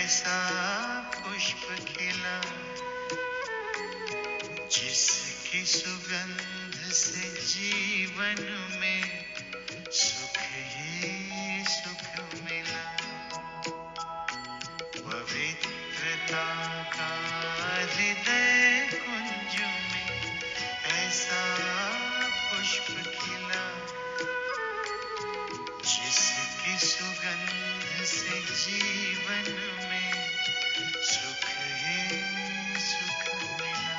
ऐसा पुष्प खिला जिसकी सुगंध से जीवन में सुख ही सुख मिला। पवित्रता का हृदय कुंज में ऐसा पुष्प खिला जिसकी सुगंध से जीवन में सुख ही सुख मिला।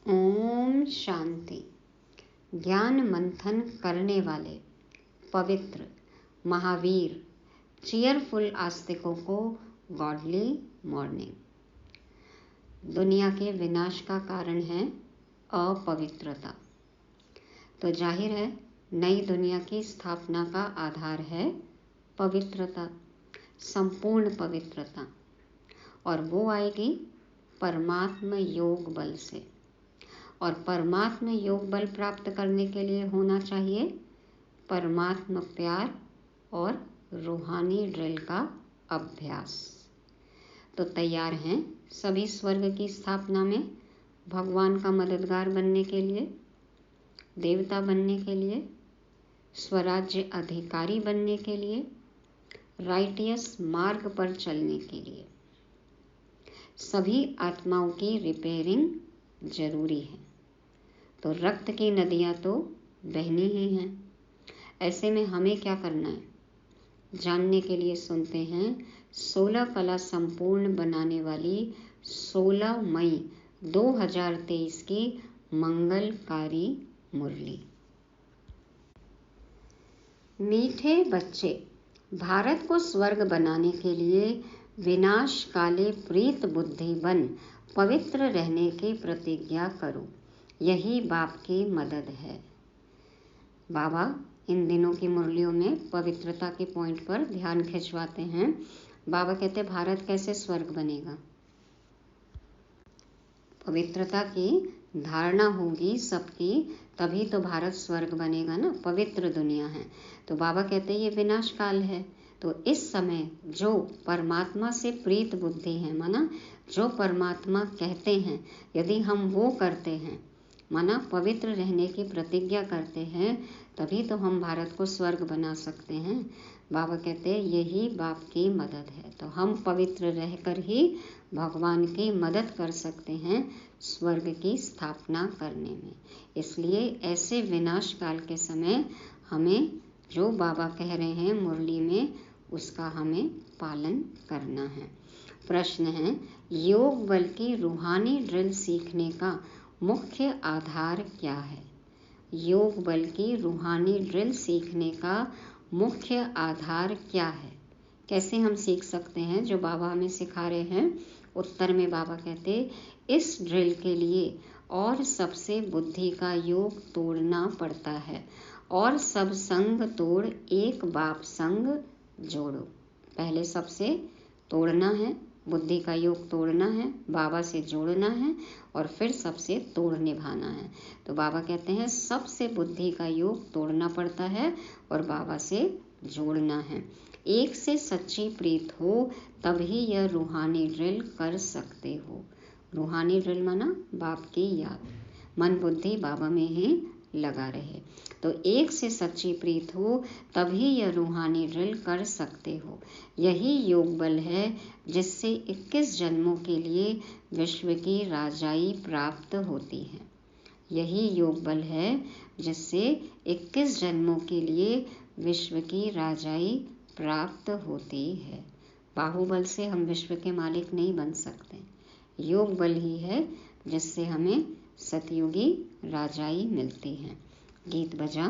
ओम शांति। ज्ञान मंथन करने वाले पवित्र महावीर चीयरफुल आस्तिकों को गॉडली मॉर्निंग। दुनिया के विनाश का कारण है अपवित्रता, तो जाहिर है नई दुनिया की स्थापना का आधार है पवित्रता, संपूर्ण पवित्रता, और वो आएगी परमात्म योग बल से। और परमात्म योग बल प्राप्त करने के लिए होना चाहिए परमात्म प्यार और रूहानी ड्रिल का अभ्यास। तो तैयार हैं सभी स्वर्ग की स्थापना में भगवान का मददगार बनने के लिए, देवता बनने के लिए, स्वराज्य अधिकारी बनने के लिए, राइटियस मार्ग पर चलने के लिए। सभी आत्माओं की रिपेयरिंग जरूरी है। तो रक्त की नदियाँ तो बहनी ही हैं। ऐसे में हमें क्या करना है जानने के लिए सुनते हैं 16 कला संपूर्ण बनाने वाली 16 मई 2023 की मंगलकारी मुरली। मीठे बच्चे, भारत को स्वर्ग बनाने के लिए विनाश काले प्रीत बुद्धि बन पवित्र रहने की प्रतिज्ञा करो, यही बाप की मदद है। बाबा इन दिनों की मुरलियों में पवित्रता के पॉइंट पर ध्यान खिंचवाते हैं। बाबा कहते भारत कैसे स्वर्ग बनेगा? पवित्रता की धारणा होगी सबकी, तभी तो भारत स्वर्ग बनेगा ना, पवित्र दुनिया है। तो बाबा कहते ये विनाश काल है, तो इस समय जो परमात्मा से प्रीत बुद्धि है, माना जो परमात्मा कहते हैं, यदि हम वो करते हैं, माना पवित्र रहने की प्रतिज्ञा करते हैं, तभी तो हम भारत को स्वर्ग बना सकते हैं। बाबा कहते हैं यही बाप की मदद है। तो हम पवित्र रहकर ही भगवान की मदद कर सकते हैं स्वर्ग की स्थापना करने में। इसलिए ऐसे विनाश काल के समय हमें जो बाबा कह रहे हैं मुरली में, उसका हमें पालन करना है। प्रश्न है, योग बल की रूहानी ड्रिल सीखने का मुख्य आधार क्या है? योग बल की रूहानी ड्रिल सीखने का मुख्य आधार क्या है? कैसे हम सीख सकते हैं जो बाबा हमें सिखा रहे हैं? उत्तर में बाबा कहते, इस ड्रिल के लिए और सबसे बुद्धि का योग तोड़ना पड़ता है और सब संग तोड़ एक बाप संग जोड़ो। पहले सबसे तोड़ना है, बुद्धि का योग तोड़ना है, बाबा से जोड़ना है और फिर सबसे तोड़ निभाना है। तो बाबा कहते हैं सबसे बुद्धि का योग तोड़ना पड़ता है और बाबा से जोड़ना है। एक से सच्ची प्रीत हो तभी यह रूहानी ड्रिल कर सकते हो। रूहानी ड्रिल माना बाप की याद, मन बुद्धि बाबा में ही लगा रहे। तो एक से सच्ची प्रीत हो तभी यह रूहानी ड्रिल कर सकते हो। यही योग बल है जिससे 21 जन्मों के लिए विश्व की राजाई प्राप्त होती है। यही योग बल है जिससे 21 जन्मों के लिए विश्व की राजाई प्राप्त होती है। बाहुबल से हम विश्व के मालिक नहीं बन सकते। योग बल ही है जिससे हमें सतयुगी राजाई मिलती है। गीत बजा।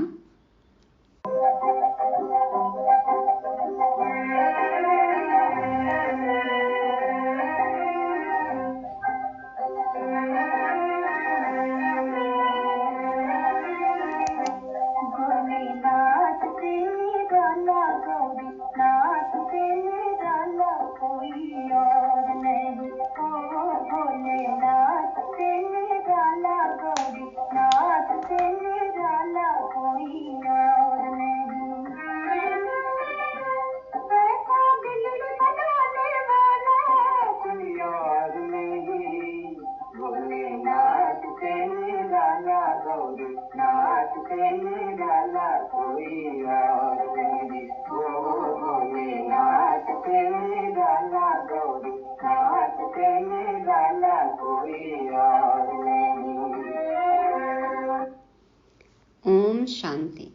ओम शांति।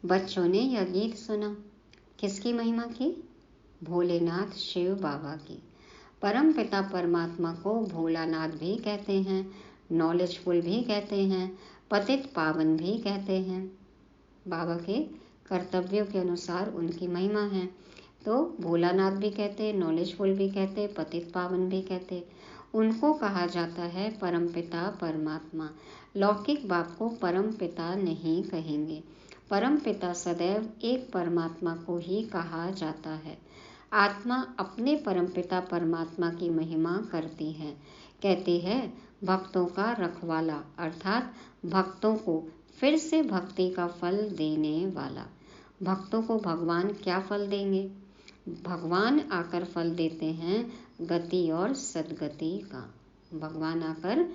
बच्चों ने यह गीत सुना, किसकी महिमा की? भोलेनाथ शिव बाबा की। परम पिता परमात्मा को भोलानाथ भी कहते हैं, नॉलेजफुल भी कहते हैं, पतित पावन भी कहते हैं। बाबा के कर्तव्यों के अनुसार उनकी महिमा है। तो भोलानाथ भी कहते, नॉलेजफुल भी कहते, पतित पावन भी कहते। उनको कहा जाता है परम पिता परमात्मा। लौकिक बाप को परम पिता नहीं कहेंगे। परम पिता सदैव एक परमात्मा को ही कहा जाता है। आत्मा अपने परमपिता परमात्मा की महिमा करती है। कहती है भक्तों का रखवाला, अर्थात भक्तों को फिर से भक्ति का फल देने वाला। भक्तों को भगवान क्या फल देंगे? भगवान आकर फल देते हैं गति और सद्गति का। भगवान आकर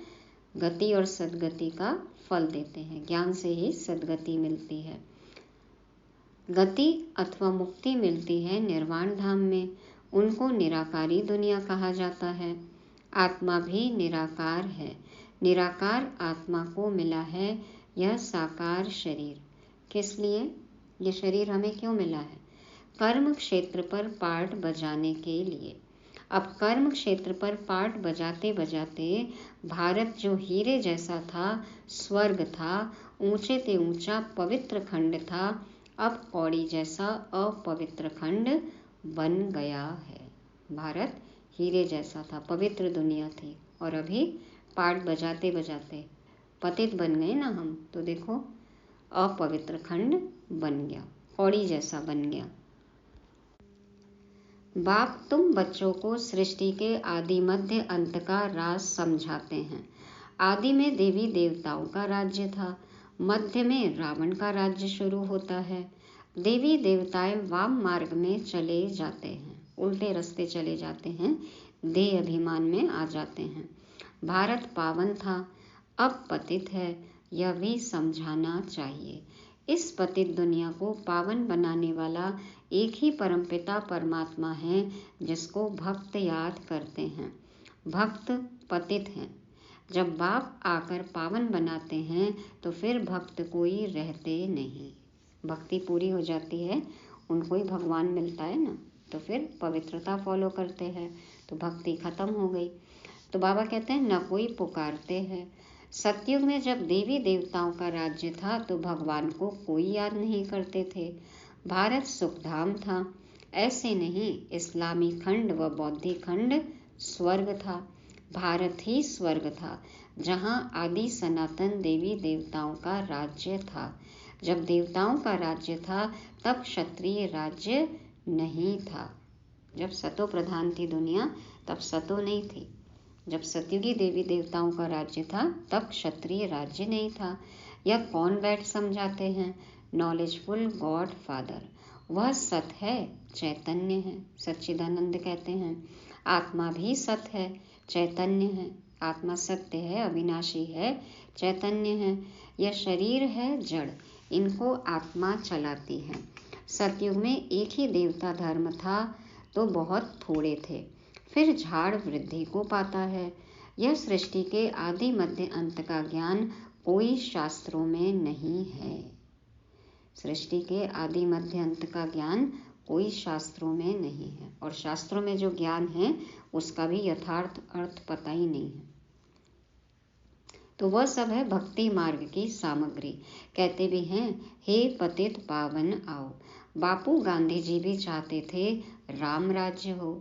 गति और सद्गति का फल देते हैं। ज्ञान से ही सद्गति मिलती है। गति अथवा मुक्ति मिलती है निर्वाण धाम में। उनको निराकारी दुनिया कहा जाता है। आत्मा भी निराकार है। निराकार आत्मा को मिला है यह साकार शरीर। किस लिए ये शरीर हमें क्यों मिला है? कर्म क्षेत्र पर पार्ट बजाने के लिए। अब कर्म क्षेत्र पर पार्ट बजाते बजाते भारत जो हीरे जैसा था, स्वर्ग था, ऊंचे ते ऊंचा पवित्र खंड था, अब कौड़ी जैसा अपवित्र खंड बन गया है। भारत हीरे जैसा था, पवित्र दुनिया थी, और अभी पार्ट बजाते बजाते पतित बन गए ना हम। तो देखो अपवित्र खंड बन गया, कौड़ी जैसा बन गया। बाप तुम बच्चों को सृष्टि के आदि मध्य अंत का राज समझाते हैं। आदि में देवी देवताओं का राज्य था, मध्य में रावण का राज्य शुरू होता है। देवी देवताएं वाम मार्ग में चले जाते हैं, उल्टे रास्ते चले जाते हैं, देह अभिमान में आ जाते हैं। भारत पावन था, अब पतित है, यह भी समझाना चाहिए। इस पतित दुनिया को पावन बनाने वाला एक ही परमपिता परमात्मा है जिसको भक्त याद करते हैं। भक्त पतित हैं। जब बाप आकर पावन बनाते हैं तो फिर भक्त कोई रहते नहीं। भक्ति पूरी हो जाती है, उनको ही भगवान मिलता है ना, तो फिर पवित्रता फॉलो करते हैं, तो भक्ति खत्म हो गई। तो बाबा कहते हैं न कोई पुकारते हैं, सतयुग में जब देवी देवताओं का राज्य था तो भगवान को कोई याद नहीं करते थे। भारत सुखधाम था। ऐसे नहीं, इस्लामी खंड व बौद्धी खंड स्वर्ग था। भारत ही स्वर्ग था, जहाँ आदि सनातन देवी देवताओं का राज्य था। जब देवताओं का राज्य था तब क्षत्रिय राज्य नहीं था। जब सतो प्रधान थी दुनिया तब सतो नहीं थी। जब सतयुगी देवी देवताओं का राज्य था तब क्षत्रिय राज्य नहीं था। यह कौन बैठ समझाते हैं? Knowledgeful God father. वह सत है, चैतन्य है। सच्चिदानंद कहते हैं आत्मा भी सत है, चैतन्य है। आत्मा सत्य है, अविनाशी है, चैतन्य है। यह शरीर है जड़, इनको आत्मा चलाती है। सतयुग में एक ही देवता धर्म था तो बहुत थोड़े थे, फिर झाड़ वृद्धि को पाता है। यह सृष्टि के आदि मध्य अंत का ज्ञान कोई शास्त्रों में नहीं है। सृष्टि के आदि मध्य अंत का ज्ञान कोई शास्त्रों में नहीं है, और शास्त्रों में जो ज्ञान है उसका भी यथार्थ अर्थ पता ही नहीं है। तो वह सब है भक्ति मार्ग की सामग्री। कहते भी हैं, हे पतित पावन आओ। बापू गांधी जी भी चाहते थे राम राज्य हो।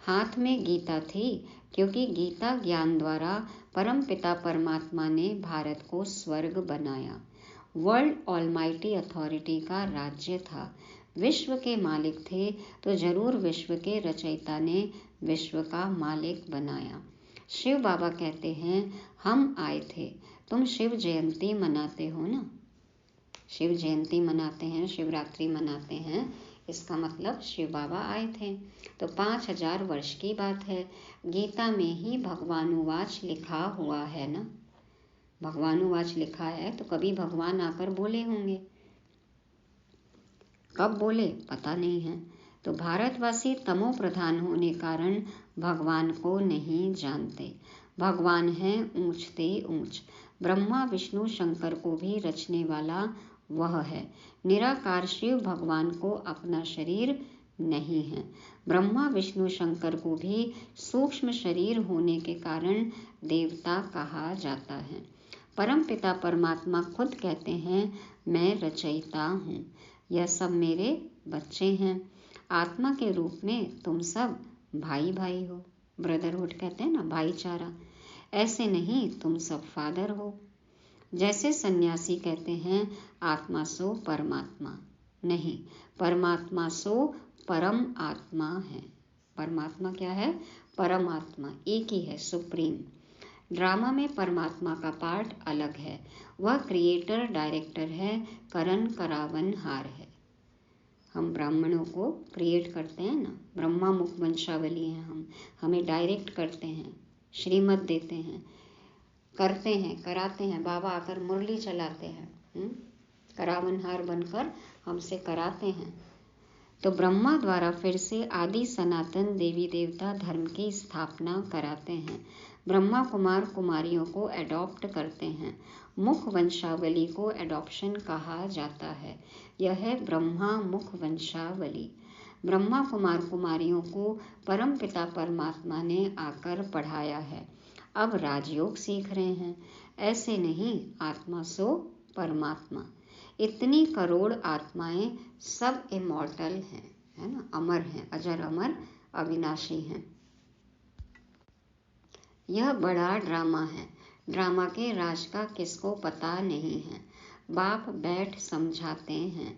हाथ में गीता थी, क्योंकि गीता ज्ञान द्वारा परम पिता परमात्मा ने भारत को स्वर्ग बनाया। वर्ल्ड ऑलमाइटी अथॉरिटी का राज्य था। विश्व के मालिक थे तो जरूर विश्व के रचयिता ने विश्व का मालिक बनाया। शिव बाबा कहते हैं, हम आए थे। तुम शिव जयंती मनाते हो ना? शिव जयंती मनाते हैं, शिवरात्रि मनाते हैं, इसका मतलब शिव बाबा आए थे। तो 5000 वर्ष की बात है। गीता में ही भगवानुवाच लिखा हुआ है ना। भगवानुवाच लिखा है तो कभी भगवान आकर बोले होंगे। कब बोले पता नहीं है। तो भारतवासी तमो प्रधान होने कारण भगवान को नहीं जानते। भगवान है ऊंचते ऊंच। ब्रह्मा विष्णु शंकर को भी रचने वाला वह है। निराकार शिव भगवान को अपना शरीर नहीं है। ब्रह्मा विष्णु शंकर को भी सूक्ष्म शरीर होने के कारण देवता कहा जाता है। परम पिता परमात्मा खुद कहते हैं, मैं रचयिता हूँ, यह सब मेरे बच्चे हैं। आत्मा के रूप में तुम सब भाई भाई हो। ब्रदरहुड कहते हैं ना, भाईचारा। ऐसे नहीं, तुम सब फादर हो। जैसे सन्यासी कहते हैं आत्मा सो परमात्मा, नहीं, परमात्मा सो परम आत्मा है। परमात्मा क्या है? परम आत्मा एक ही है, सुप्रीम। ड्रामा में परमात्मा का पार्ट अलग है। वह क्रिएटर डायरेक्टर है, करण करावन हार है। हम ब्राह्मणों को क्रिएट करते हैं ना, ब्रह्मा मुख वंशावली हैं हम। हमें डायरेक्ट करते हैं, श्रीमत देते हैं, करते हैं, कराते हैं। बाबा आकर मुरली चलाते हैं, करावनहार बनकर हमसे कराते हैं। तो ब्रह्मा द्वारा फिर से आदि सनातन देवी देवता धर्म की स्थापना कराते हैं। ब्रह्मा कुमार कुमारियों को एडॉप्ट करते हैं। मुख वंशावली को एडॉप्शन कहा जाता है। यह है ब्रह्मा मुख वंशावली। ब्रह्मा कुमार कुमारियों को परम पिता परमात्मा ने आकर पढ़ाया है। अब राजयोग सीख रहे हैं। ऐसे नहीं, आत्मा सो परमात्मा। इतनी करोड़ आत्माएं सब इमॉर्टल हैं, है ना, अमर हैं, अजर अमर अविनाशी हैं। यह बड़ा ड्रामा है। ड्रामा के राज का किसको पता नहीं है। बाप बैठ समझाते हैं।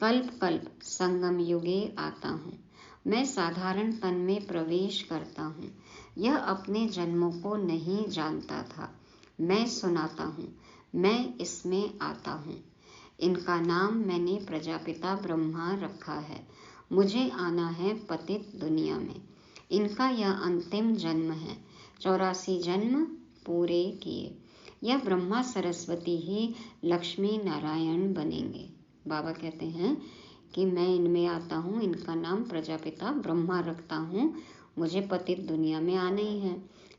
कल्प कल्प संगम युगे आता हूँ। मैं साधारण तन में प्रवेश करता हूँ। यह अपने जन्मों को नहीं जानता था। मैं सुनाता हूँ, मैं इसमें आता हूँ। इनका नाम मैंने प्रजापिता ब्रह्मा रखा है। मुझे आना है पतित दुनिया में। इनका यह अंतिम जन्म है। 84 जन्म पूरे किए। यह ब्रह्मा सरस्वती ही लक्ष्मी नारायण बनेंगे। बाबा कहते हैं कि मैं इनमें आता हूँ, इनका नाम प्रजापिता ब्रह्मा रखता हूँ। मुझे पतित दुनिया में आना ही है।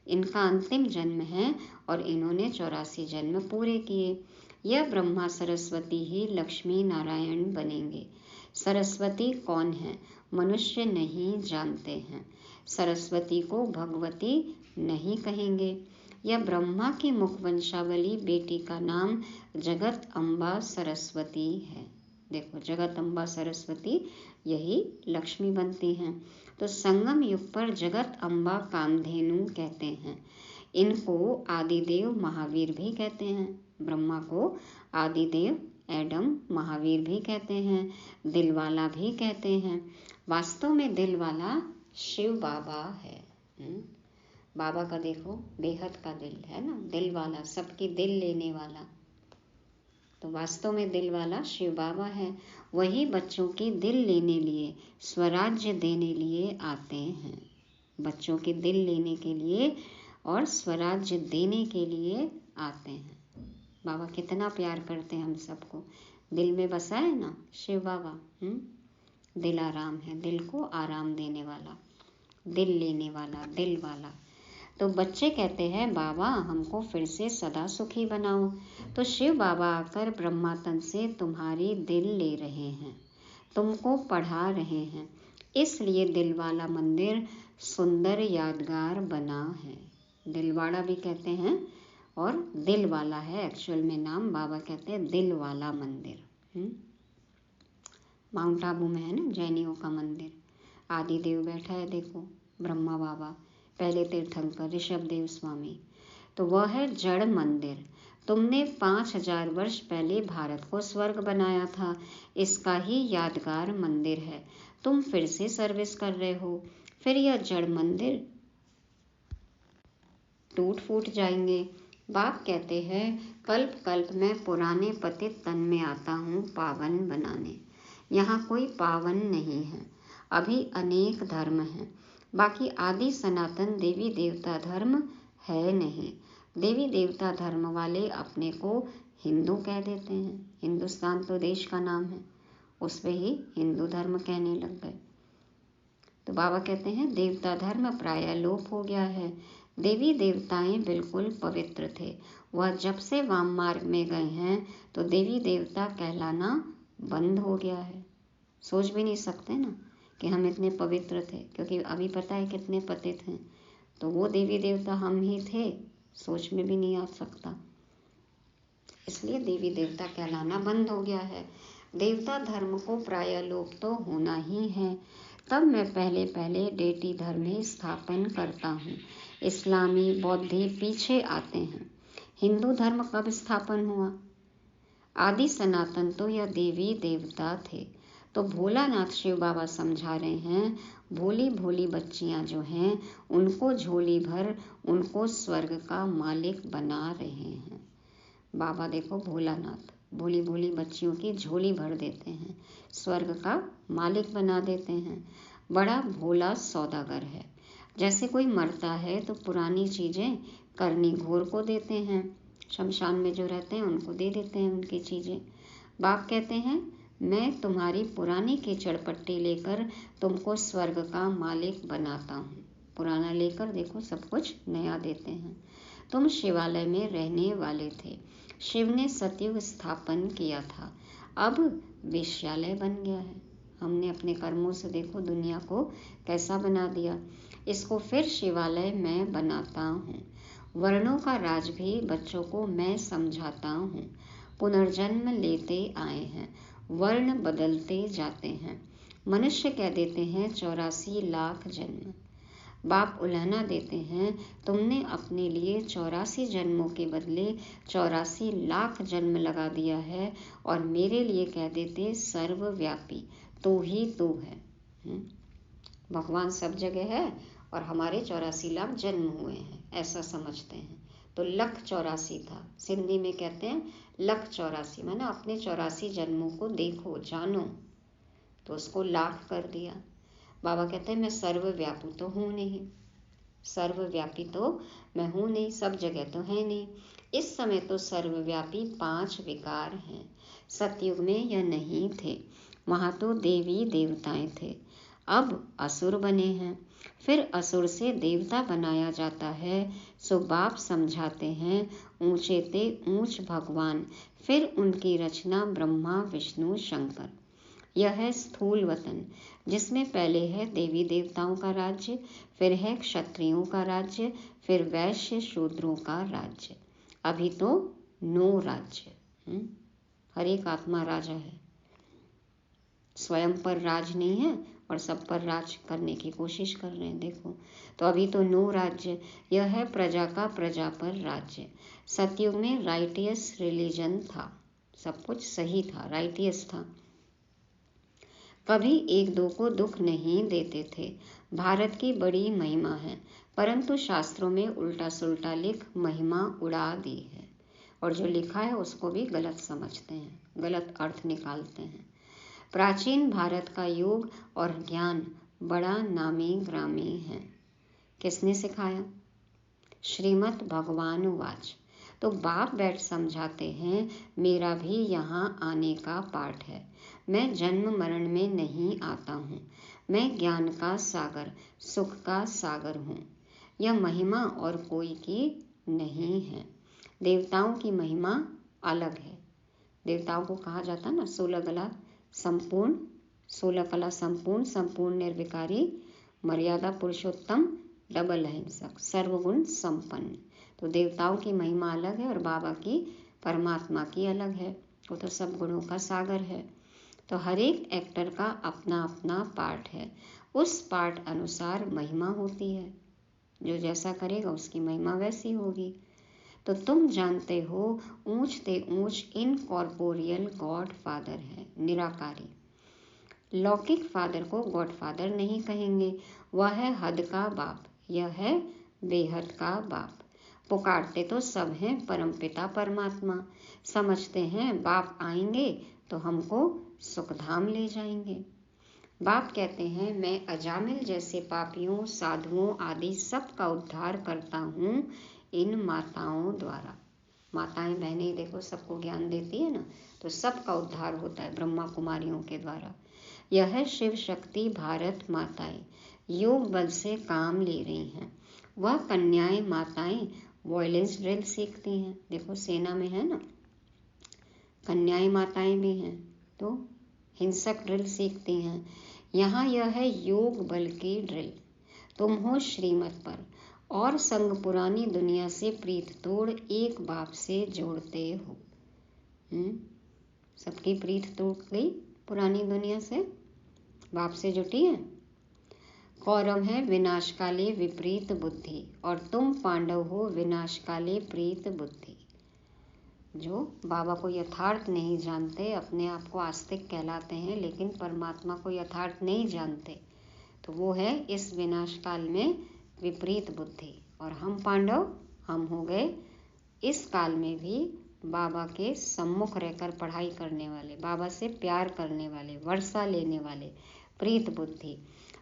इनका अंतिम जन्म है और इन्होंने 84 जन्म पूरे किए। यह ब्रह्मा सरस्वती ही लक्ष्मी नारायण बनेंगे। सरस्वती कौन है? मनुष्य नहीं जानते हैं। सरस्वती को भगवती नहीं कहेंगे। यह ब्रह्मा की मुख वंशावली बेटी का नाम जगत अम्बा सरस्वती है। देखो, जगत अम्बा सरस्वती यही लक्ष्मी बनती हैं। तो संगम युग पर जगत अम्बा कामधेनु कहते हैं। इनको आदिदेव महावीर भी कहते हैं। ब्रह्मा को आदिदेव एडम महावीर भी कहते हैं, दिलवाला भी कहते हैं। वास्तव में दिलवाला शिव बाबा है। बाबा का देखो बेहद का दिल है ना, दिल वाला, सबकी दिल लेने वाला। तो वास्तव में दिल वाला शिव बाबा है। वही बच्चों की दिल लेने लिए, स्वराज्य देने लिए आते हैं। बच्चों के दिल लेने के लिए और स्वराज्य देने के लिए आते हैं। बाबा कितना प्यार करते हैं हम सबको। दिल में बसा है ना शिव बाबा। दिल आराम है, दिल को आराम देने वाला, दिल लेने वाला, दिल वाला। तो बच्चे कहते हैं बाबा हमको फिर से सदा सुखी बनाओ। तो शिव बाबा आकर ब्रह्मा तन से तुम्हारी दिल ले रहे हैं, तुमको पढ़ा रहे हैं। इसलिए दिल वाला मंदिर सुंदर यादगार बना है। दिलवाड़ा भी कहते हैं और दिल वाला है एक्चुअल में नाम। बाबा कहते हैं दिल वाला मंदिर। माउंट आबू में है ना जैनियों का मंदिर। आदिदेव बैठा है देखो, ब्रह्मा बाबा, पहले तीर्थंकर ऋषभदेव स्वामी। तो वह है जड़ मंदिर। तुमने 5000 वर्ष पहले भारत को स्वर्ग बनाया था, इसका ही यादगार मंदिर है। तुम फिर से सर्विस कर रहे हो, फिर यह जड़ मंदिर टूट फूट जाएंगे। बाप कहते हैं कल्प कल्प में पुराने पतित तन में आता हूँ पावन बनाने। यहाँ कोई पावन नहीं है, अभी अनेक धर्म हैं। बाकी आदि सनातन देवी देवता धर्म है नहीं। देवी देवता धर्म वाले अपने को हिंदू कह देते हैं। हिंदुस्तान तो देश का नाम है, उस पे ही हिंदू धर्म कहने लग गए। तो बाबा कहते हैं देवता धर्म प्रायः लोप हो गया है। देवी देवताएं बिल्कुल पवित्र थे। वह जब से वाम मार्ग में गए हैं तो देवी देवता कहलाना बंद हो गया है। सोच भी नहीं सकते ना कि हम इतने पवित्र थे, क्योंकि अभी पता है कितने पतित हैं। तो वो देवी देवता हम ही थे, सोच में भी नहीं आ सकता। इसलिए देवी देवता कहलाना बंद हो गया है। देवता धर्म को प्रायः लोप तो होना ही है। तब मैं पहले पहले डेटी धर्म ही स्थापन करता हूँ। इस्लामी बौद्धि पीछे आते हैं। हिंदू धर्म कब स्थापन हुआ? आदि सनातन तो यह देवी देवता थे। तो भोलानाथ शिव बाबा समझा रहे हैं भोली भोली बच्चियां जो हैं उनको झोली भर उनको स्वर्ग का मालिक बना रहे हैं। बाबा देखो भोलानाथ भोली भोली बच्चियों की झोली भर देते हैं, स्वर्ग का मालिक बना देते हैं। बड़ा भोला सौदागर है। जैसे कोई मरता है तो पुरानी चीज़ें करनी घोर को देते हैं, शमशान में जो रहते हैं उनको दे देते हैं उनकी चीज़ें। बाप कहते हैं मैं तुम्हारी पुरानी कीचड़ पट्टी लेकर तुमको स्वर्ग का मालिक बनाता हूँ। पुराना लेकर देखो सब कुछ नया देते हैं। तुम शिवालय में रहने वाले थे, शिव ने सतयुग स्थापन किया था, अब वेश्यालय बन गया है। हमने अपने कर्मों से देखो दुनिया को कैसा बना दिया। इसको फिर शिवालय मैं बनाता हूँ। वर्णों का राज भी बच्चों को मैं समझाता हूँ। पुनर्जन्म लेते आए हैं, वर्ण बदलते जाते हैं। मनुष्य कह देते हैं 84 लाख जन्म। बाप उल्हना देते हैं तुमने अपने लिए 84 जन्मों के बदले 84 लाख जन्म लगा दिया है, और मेरे लिए कह देते सर्वव्यापी तो ही तो है। भगवान सब जगह है और हमारे 84 लाख जन्म हुए हैं, ऐसा समझते हैं। तो 184 था, सिंधी में कहते हैं 184, मैंने अपने 84 जन्मों को देखो जानो, तो उसको लाख कर दिया। बाबा कहते हैं मैं सर्वव्यापी तो हूँ नहीं, सर्वव्यापी तो मैं हूँ नहीं, सब जगह तो है नहीं। इस समय तो सर्वव्यापी 5 विकार हैं। सतयुग में यह नहीं थे, वहाँ तो देवी देवताएं थे। अब असुर बने हैं, फिर असुर से देवता बनाया जाता है। सो बाप समझाते हैं ऊंचे ते ऊंच भगवान, फिर उनकी रचना ब्रह्मा विष्णु शंकर। यह है स्थूल वतन, जिसमें पहले है देवी देवताओं का राज्य, फिर है क्षत्रियों का राज्य, फिर वैश्य शूद्रों का राज्य। अभी तो 9 राज्य। हर एक आत्मा राजा है, स्वयं पर राज नहीं है और सब पर राज करने की कोशिश कर रहे हैं। देखो, तो अभी तो 9 राज्य। यह है प्रजा का प्रजा पर राज्य। सतयुग में राइटियस रिलीजन था, सब कुछ सही था, राइटियस था। कभी एक दो को दुख नहीं देते थे। भारत की बड़ी महिमा है, परंतु शास्त्रों में उल्टा सुल्टा लिख महिमा उड़ा दी है, और जो लिखा है उसको भी गलत समझते हैं, गलत अर्थ निकालते हैं। प्राचीन भारत का योग और ज्ञान बड़ा नामी ग्रामी है। किसने सिखाया? श्रीमद् भगवान वाच। तो बाप बैठ समझाते हैं, मेरा भी यहाँ आने का पाठ है। मैं जन्म मरण में नहीं आता हूँ, मैं ज्ञान का सागर, सुख का सागर हूँ। यह महिमा और कोई की नहीं है। देवताओं की महिमा अलग है। देवताओं को कहा जाता है ना 16 कला संपूर्ण, 16 कला संपूर्ण, संपूर्ण निर्विकारी, मर्यादा पुरुषोत्तम, डबल अहिंसक, सर्वगुण संपन्न। तो देवताओं की महिमा अलग है और बाबा की, परमात्मा की अलग है। वो तो सब गुणों का सागर है। तो हर एक एक्टर का अपना अपना पार्ट है, उस पार्ट अनुसार महिमा होती है। जो जैसा करेगा उसकी महिमा वैसी होगी। तो तुम जानते हो, ऊंच ते ऊंच इनकॉर्पोरियल गॉड फादर है, निराकारी। लौकिक फादर को गॉड फादर नहीं कहेंगे, वह है हद का बाप, यह है बेहद का बाप। पुकारते तो सब हैं परमपिता परमात्मा, समझते हैं बाप आएंगे तो हमको सुखधाम ले जाएंगे। बाप कहते हैं, मैं अजामिल जैसे पापियों, साधुओं आदि सब का उद्धार करता हूँ इन माताओं द्वारा। माताएं बहनें देखो सबको ज्ञान देती है ना, तो सबका उद्धार होता है ब्रह्मा कुमारियों के द्वारा। यह है शिव शक्ति भारत माताएं, योग बल से काम ले रही हैं। वह कन्याएं माताएं वॉयलेंस ड्रिल सीखती हैं। देखो सेना में है ना, कन्याएं माताएं भी हैं, तो हिंसक ड्रिल सीखती हैं। यहाँ यह है योग बल की ड्रिल। तुम हो श्रीमत पर और संग पुरानी दुनिया से प्रीत तोड़ एक बाप से जोड़ते हो। सबकी प्रीत टूट गई पुरानी दुनिया से, बाप से जुटी है। कौरव है विनाशकाले विपरीत बुद्धि और तुम पांडव हो विनाशकाले प्रीत बुद्धि। जो बाबा को यथार्थ नहीं जानते, अपने आप को आस्तिक कहलाते हैं लेकिन परमात्मा को यथार्थ नहीं जानते, तो वो है इस विनाश काल में विपरीत बुद्धि। और हम पांडव, हम हो गए इस काल में भी बाबा के सम्मुख रहकर पढ़ाई करने वाले, बाबा से प्यार करने वाले, वर्षा लेने वाले, प्रीत बुद्धि।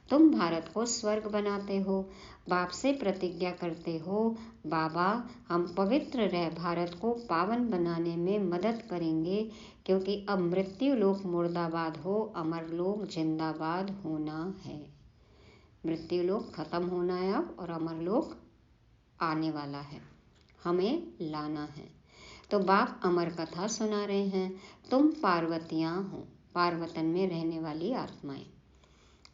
तुम भारत को स्वर्ग बनाते हो, बाप से प्रतिज्ञा करते हो, बाबा हम पवित्र रह भारत को पावन बनाने में मदद करेंगे, क्योंकि अब मृत्यु लोक मुर्दाबाद हो, अमर लोक जिंदाबाद होना है। मृत्यु लोक खत्म होना है अब, और अमर लोक आने वाला है, हमें लाना है। तो बाप अमर कथा सुना रहे हैं। तुम पार्वतियाँ हो, पार्वतन में रहने वाली आत्माएं,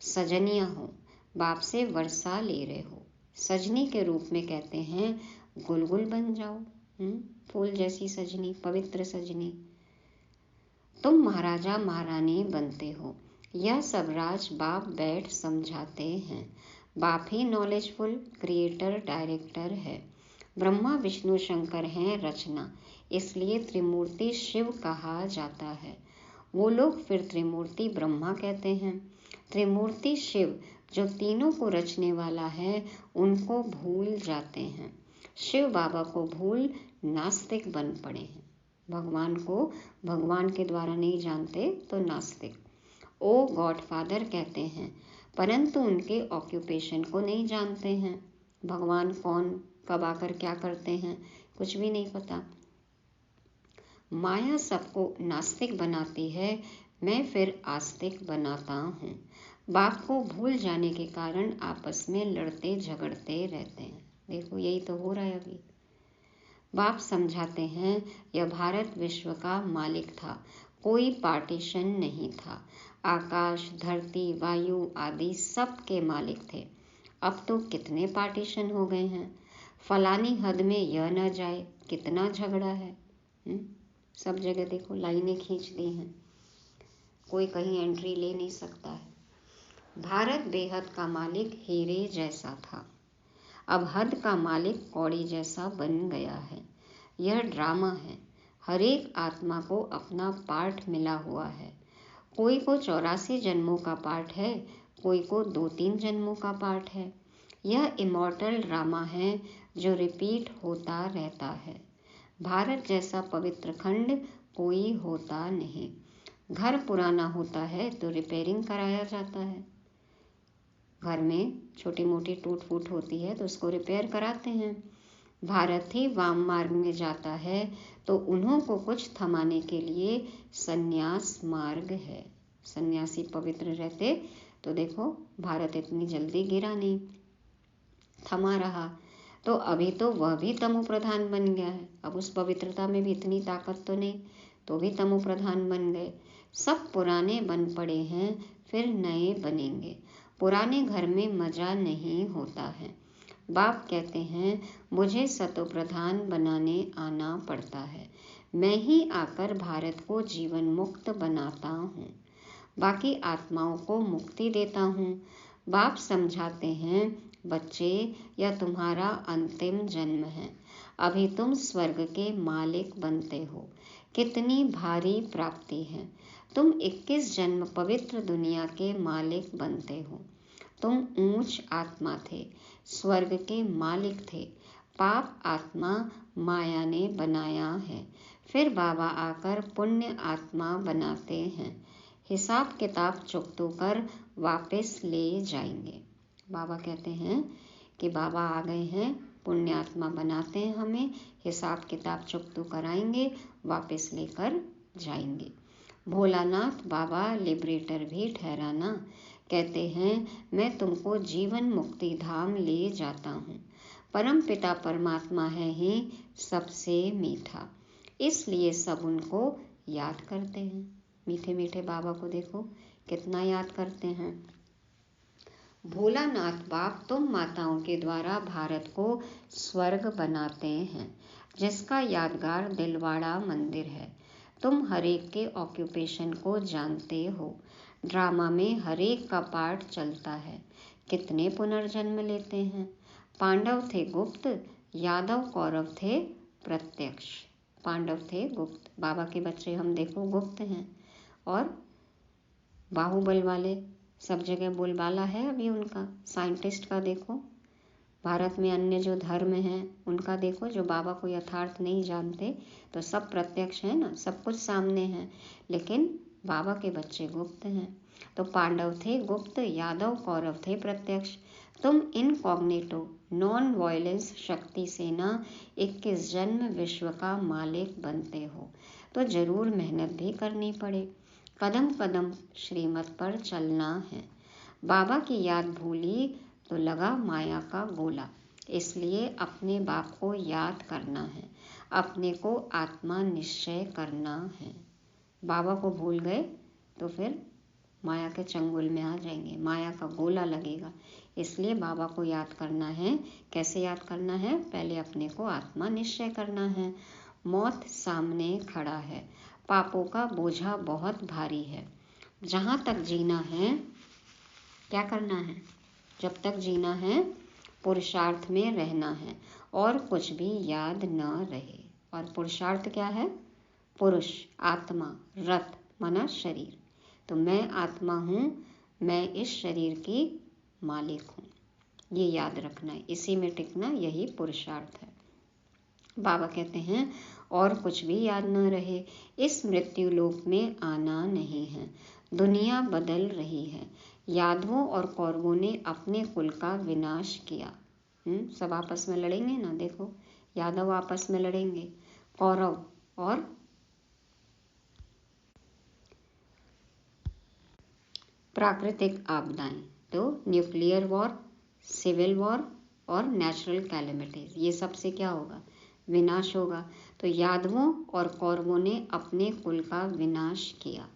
सजनियाँ हो, बाप से वर्षा ले रहे हो। सजनी के रूप में कहते हैं गुलगुल बन जाओ, फूल जैसी सजनी, पवित्र सजनी। तुम महाराजा महारानी बनते हो। यह सब राज बाप बैठ समझाते हैं। बाप ही नॉलेजफुल क्रिएटर डायरेक्टर है। ब्रह्मा विष्णु शंकर हैं रचना, इसलिए त्रिमूर्ति शिव कहा जाता है। वो लोग फिर त्रिमूर्ति ब्रह्मा कहते हैं। त्रिमूर्ति शिव जो तीनों को रचने वाला है, उनको भूल जाते हैं। शिव बाबा को भूल नास्तिक बन पड़े हैं। भगवान को भगवान के द्वारा नहीं जानते तो नास्तिक। ओ गॉड फादर कहते हैं, परंतु उनके ऑक्यूपेशन को नहीं जानते हैं। भगवान कौन, कब आकर क्या करते हैं, कुछ भी नहीं पता। माया सबको नास्तिक बनाती है, मैं फिर आस्तिक बनाता हूँ। बाप को भूल जाने के कारण आपस में लड़ते झगड़ते रहते हैं। देखो यही तो हो रहा है अभी। बाप समझाते हैं, यह भारत विश्व का मालिक था, कोई पार्टीशन नहीं था। आकाश, धरती, वायु आदि सब के मालिक थे। अब तो कितने पार्टीशन हो गए हैं। फलानी हद में यह न जाए, कितना झगड़ा है। सब जगह देखो लाइनें खींच दी हैं, कोई कहीं एंट्री ले नहीं सकता है। भारत बेहद का मालिक हीरे जैसा था, अब हद का मालिक कौड़ी जैसा बन गया है। यह ड्रामा है। हर एक आत्मा को अपना पार्ट मिला हुआ है। कोई को 84 जन्मों का पार्ट है, कोई को 2-3 जन्मों का पार्ट है। यह इमॉर्टल ड्रामा है जो रिपीट होता रहता है। भारत जैसा पवित्र खंड कोई होता नहीं। घर पुराना होता है तो रिपेयरिंग कराया जाता है। घर में छोटी मोटी टूट फूट होती है तो उसको रिपेयर कराते हैं। भारत ही वाम मार्ग में जाता है तो उन्हों को कुछ थमाने के लिए संन्यास मार्ग है। सन्यासी पवित्र रहते तो देखो भारत इतनी जल्दी गिरा नहीं, थमा रहा। तो अभी तो वह भी तमो प्रधान बन गया है। अब उस पवित्रता में भी इतनी ताकत तो नहीं, तो भी तमो प्रधान बन गए। सब पुराने बन पड़े हैं, फिर नए बनेंगे। पुराने घर में मजा नहीं होता है। बाप कहते हैं मुझे सतो प्रधान बनाने आना पड़ता है। मैं ही आकर भारत को जीवन मुक्त बनाता हूँ, बाकी आत्माओं को मुक्ति देता हूँ। बाप समझाते हैं बच्चे, यह तुम्हारा अंतिम जन्म है। अभी तुम स्वर्ग के मालिक बनते हो। कितनी भारी प्राप्ति है। तुम 21 जन्म पवित्र दुनिया के मालिक बनते हो। तुम ऊंच आत्मा थे, स्वर्ग के मालिक थे। पाप आत्मा माया ने बनाया है, फिर बाबा आकर पुण्य आत्मा बनाते हैं। हिसाब किताब चुकतो कर वापस ले जाएंगे। बाबा कहते हैं कि बाबा आ गए हैं, पुण्य आत्मा बनाते हैं हमें, हिसाब किताब चुकतो कराएंगे, वापस लेकर जाएंगे। भोलानाथ बाबा लिबरेटर भी ठहराना। कहते हैं मैं तुमको जीवन मुक्ति धाम ले जाता हूँ। परम पिता परमात्मा है ही सबसे मीठा, इसलिए सब उनको याद करते हैं। मीठे मीठे बाबा को देखो कितना याद करते हैं। भोलानाथ बाप तुम माताओं के द्वारा भारत को स्वर्ग बनाते हैं, जिसका यादगार दिलवाड़ा मंदिर है। तुम हरेक के ऑक्यूपेशन को जानते हो। ड्रामा में हरेक का पार्ट चलता है। कितने पुनर्जन्म लेते हैं। पांडव थे गुप्त, यादव कौरव थे प्रत्यक्ष। पांडव थे गुप्त, बाबा के बच्चे हम देखो गुप्त हैं। और बाहुबल वाले सब जगह बोलबाला है अभी उनका। साइंटिस्ट का देखो, भारत में अन्य जो धर्म हैं उनका देखो, जो बाबा को यथार्थ नहीं जानते, तो सब प्रत्यक्ष है ना, सब कुछ सामने है, लेकिन बाबा के बच्चे गुप्त हैं। तो पांडव थे गुप्त, यादव कौरव थे प्रत्यक्ष। तुम इनकॉग्निटो नॉन वायलेंस शक्ति से ना 21 जन्म विश्व का मालिक बनते हो, तो जरूर मेहनत भी करनी पड़े। कदम कदम श्रीमत पर चलना है। बाबा की याद भूली तो लगा माया का गोला, इसलिए अपने बाप को याद करना है, अपने को आत्मा निश्चय करना है। बाबा को भूल गए तो फिर माया के चंगुल में आ जाएंगे, माया का गोला लगेगा। इसलिए बाबा को याद करना है। कैसे याद करना है? पहले अपने को आत्मा निश्चय करना है। मौत सामने खड़ा है, पापों का बोझा बहुत भारी है। जहाँ तक जीना है क्या करना है? जब तक जीना है पुरुषार्थ में रहना है, और कुछ भी याद न रहे। और पुरुषार्थ क्या है? पुरुष, आत्मा, रथ माना शरीर। तो मैं आत्मा हूँ, मैं इस शरीर की मालिक हूँ, ये याद रखना है, इसी में टिकना, यही पुरुषार्थ है। बाबा कहते हैं और कुछ भी याद न रहे। इस मृत्यु लोक में आना नहीं है। दुनिया बदल रही है। यादवों और कौरवों ने अपने कुल का विनाश किया। सब आपस में लड़ेंगे ना, देखो यादव आपस में लड़ेंगे, कौरव और प्राकृतिक आपदाएं, तो न्यूक्लियर वॉर, सिविल वॉर और नेचुरल कैलेमिटीज, ये सबसे क्या होगा? विनाश होगा। तो यादवों और कौरवों ने अपने कुल का विनाश किया।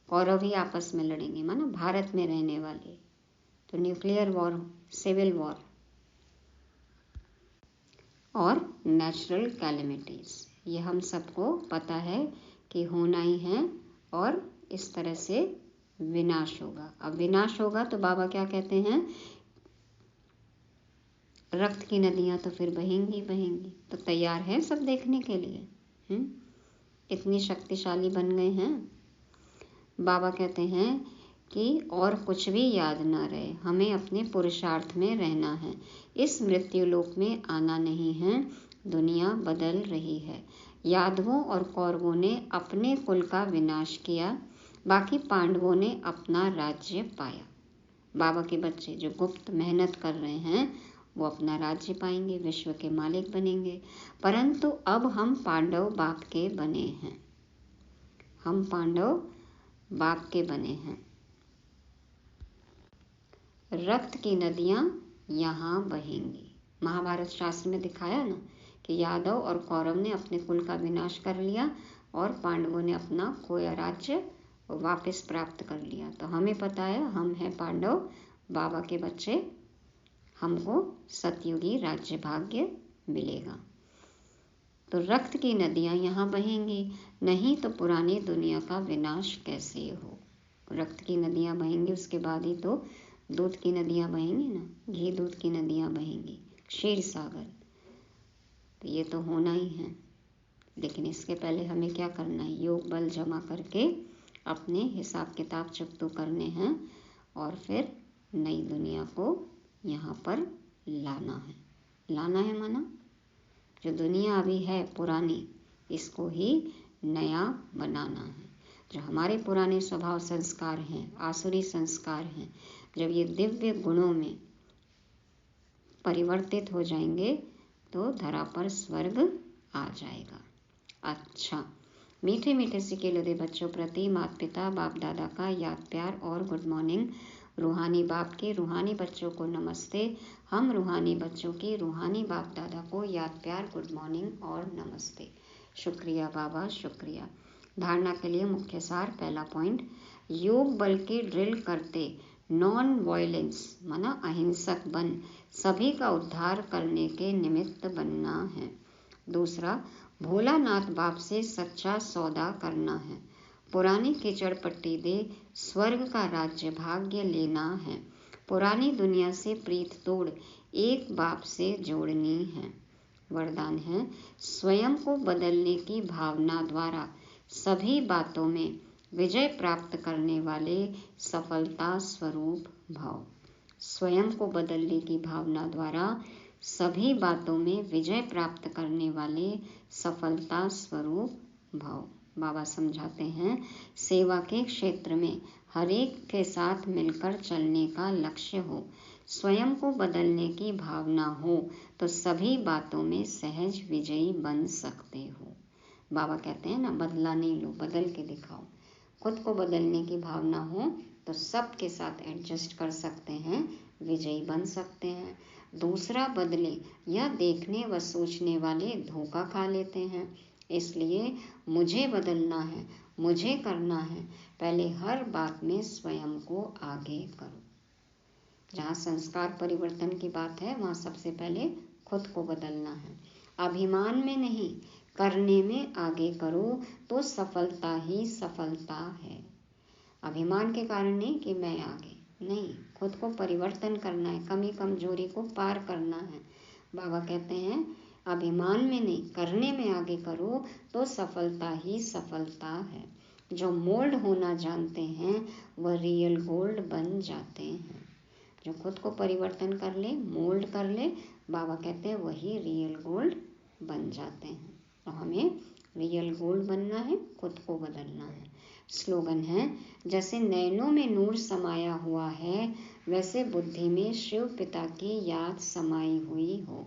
कौरव ही आपस में लड़ेंगे, माना भारत में रहने वाले। तो न्यूक्लियर वॉर, सिविल वॉर और नेचुरल कैलेमिटीज, ये हम सबको पता है कि होना ही है और इस तरह से विनाश होगा। अब विनाश होगा तो बाबा क्या कहते हैं, रक्त की नदियां तो फिर बहेंगी बहेंगी। तो तैयार है सब देखने के लिए? इतनी शक्तिशाली बन गए हैं। बाबा कहते हैं कि और कुछ भी याद ना रहे, हमें अपने पुरुषार्थ में रहना है। इस मृत्यु लोक में आना नहीं है। दुनिया बदल रही है। यादवों और कौरवों ने अपने कुल का विनाश किया, बाकी पांडवों ने अपना राज्य पाया। बाबा के बच्चे जो गुप्त मेहनत कर रहे हैं वो अपना राज्य पाएंगे, विश्व के मालिक बनेंगे। परंतु अब हम पांडव बाप के बने हैं। हम पांडव बाप के बने हैं। रक्त की नदियां यहाँ बहेंगी। महाभारत शास्त्र में दिखाया ना कि यादव और कौरव ने अपने कुल का विनाश कर लिया और पांडवों ने अपना खोया राज्य वापस प्राप्त कर लिया। तो हमें पता है हम हैं पांडव बाबा के बच्चे, हमको सतयुगी राज्य भाग्य मिलेगा। तो रक्त की नदियां यहाँ बहेंगी, नहीं तो पुरानी दुनिया का विनाश कैसे हो। रक्त की नदियां बहेंगी, उसके बाद ही तो दूध की नदियां बहेंगी ना, घी दूध की नदियां बहेंगी, क्षीर सागर। तो ये तो होना ही है। लेकिन इसके पहले हमें क्या करना है, योग बल जमा करके अपने हिसाब किताब चुकतो करने हैं और फिर नई दुनिया को यहाँ पर लाना है। लाना है माना जो दुनिया अभी है पुरानी, इसको ही नया बनाना है। जो हमारे पुराने स्वभाव संस्कार हैं, आसुरी संस्कार हैं, जब ये दिव्य गुणों में परिवर्तित हो जाएंगे तो धरा पर स्वर्ग आ जाएगा। अच्छा, मीठे मीठे सिकेलोदे बच्चों प्रति माता पिता बाप दादा का याद प्यार और गुड मॉर्निंग। रूहानी बाप के रूहानी बच्चों को नमस्ते। हम रूहानी बच्चों की रूहानी बाप दादा को याद प्यार गुड मॉर्निंग और नमस्ते। शुक्रिया बाबा, शुक्रिया। धारणा के लिए मुख्य सार, पहला पॉइंट, योग बल की ड्रिल करते नॉन वायलेंस माना अहिंसक बन सभी का उद्धार करने के निमित्त बनना है। दूसरा, भोलानाथ बाप से सच्चा सौदा करना है। पुरानी कीचड़ पट्टी दे स्वर्ग का राज्य भाग्य लेना है। पुरानी दुनिया से प्रीत तोड़ एक बाप से जोड़नी है। वरदान है, स्वयं को बदलने की भावना द्वारा सभी बातों में विजय प्राप्त करने वाले सफलता स्वरूप भाव। स्वयं को बदलने की भावना द्वारा सभी बातों में विजय प्राप्त करने वाले सफलता स्वरूप भाव। बाबा समझाते हैं, सेवा के क्षेत्र में हर एक के साथ मिलकर चलने का लक्ष्य हो, स्वयं को बदलने की भावना हो तो सभी बातों में सहज विजयी बन सकते हो। बाबा कहते हैं ना, बदला नहीं लो, बदल के दिखाओ। खुद को बदलने की भावना हो तो सबके साथ एडजस्ट कर सकते हैं, विजयी बन सकते हैं। दूसरा बदले या देखने व सोचने वाले धोखा खा लेते हैं। इसलिए मुझे बदलना है, मुझे करना है, पहले हर बात में स्वयं को आगे करो। जहाँ संस्कार परिवर्तन की बात है वहाँ सबसे पहले खुद को बदलना है। अभिमान में नहीं, करने में आगे करो तो सफलता ही सफलता है। अभिमान के कारण नहीं कि मैं आगे, नहीं, खुद को परिवर्तन करना है, कमी कमजोरी को पार करना है। बाबा कहते हैं अभिमान में नहीं, करने में आगे करो तो सफलता ही सफलता है। जो मोल्ड होना जानते हैं वह रियल गोल्ड बन जाते हैं। जो खुद को परिवर्तन कर ले, मोल्ड कर ले, बाबा कहते हैं वही रियल गोल्ड बन जाते हैं। तो हमें रियल गोल्ड बनना है, खुद को बदलना है। स्लोगन है, जैसे नैनों में नूर समाया हुआ है वैसे बुद्धि में शिव पिता की याद समाई हुई हो।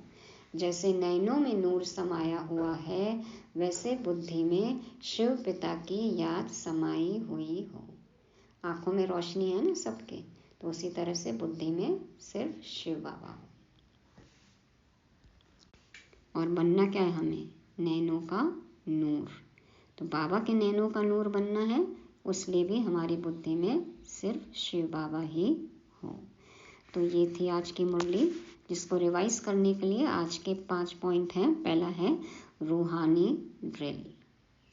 जैसे नैनों में नूर समाया हुआ है वैसे बुद्धि में शिव पिता की याद समाई हुई हो। आंखों में रोशनी है ना सबके, तो उसी तरह से बुद्धि में सिर्फ शिव बाबा हो। और बनना क्या है हमें? नैनों का नूर। तो बाबा के नैनों का नूर बनना है, उसलिए भी हमारी बुद्धि में सिर्फ शिव बाबा ही हो। तो ये थी आज की मुरली, जिसको रिवाइज करने के लिए आज के 5 पॉइंट हैं। पहला है रूहानी ड्रिल।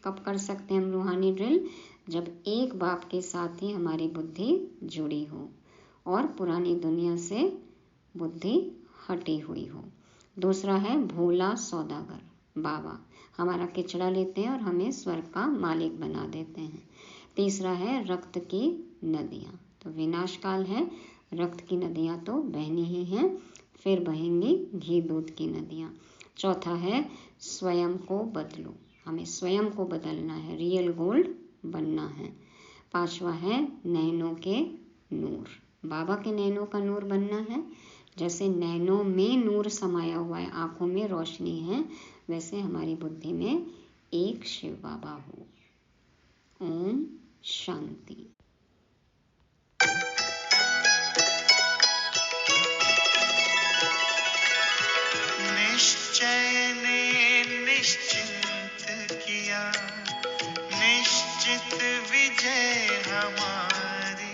कब कर सकते हैं हम रूहानी ड्रिल? जब एक बाप के साथ ही हमारी बुद्धि जुड़ी हो और पुरानी दुनिया से बुद्धि हटी हुई हो। दूसरा है भोला सौदागर, बाबा हमारा किचड़ा लेते हैं और हमें स्वर्ग का मालिक बना देते हैं। तीसरा है रक्त की नदियाँ, तो विनाश काल है, रक्त की नदियाँ तो बहनी ही हैं, फिर बहेंगी घी दूध की नदियाँ। चौथा है स्वयं को बदलो, हमें स्वयं को बदलना है, रियल गोल्ड बनना है। पांचवा है नैनों के नूर, बाबा के नैनों का नूर बनना है। जैसे नैनों में नूर समाया हुआ है, आंखों में रोशनी है, वैसे हमारी बुद्धि में एक शिव बाबा हो। ओम शांति। निश्चय ने निश्चिंत किया, निश्चित विजय हमारी।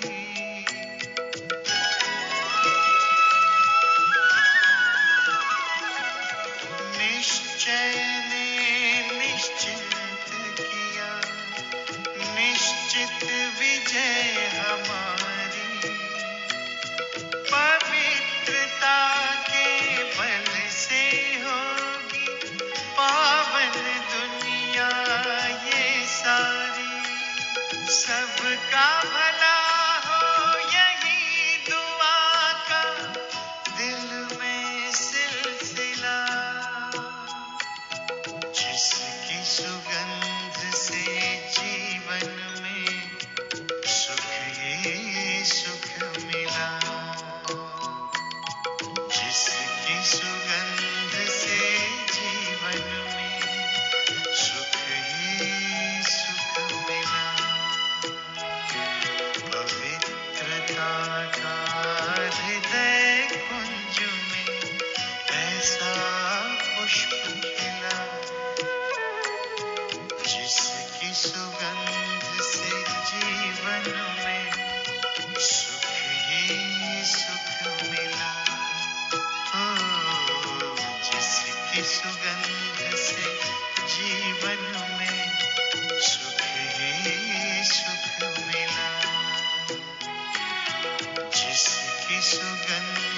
निश्चय ने निश्चिंत किया, निश्चित विजय हमारी। पवित्रता के बल से होगी पावन दुनिया ये सारी। सबका भला हो यही दुआ का दिल में सिलसिला। जिसकी सुगंध से जीवन में सुख ही सुख मिला। जिसकी सुगंध से जीवन में सुख ही सुख मिला। पवित्रता का हृदय कुंज में ऐसा पुष्प खिला। जिसकी सुगंध से जीवन में सुख ही सुख मिला। ओ, जिसकी सुगंध से जीवन में सुख ही सुख मिला। जिसकी सुगंध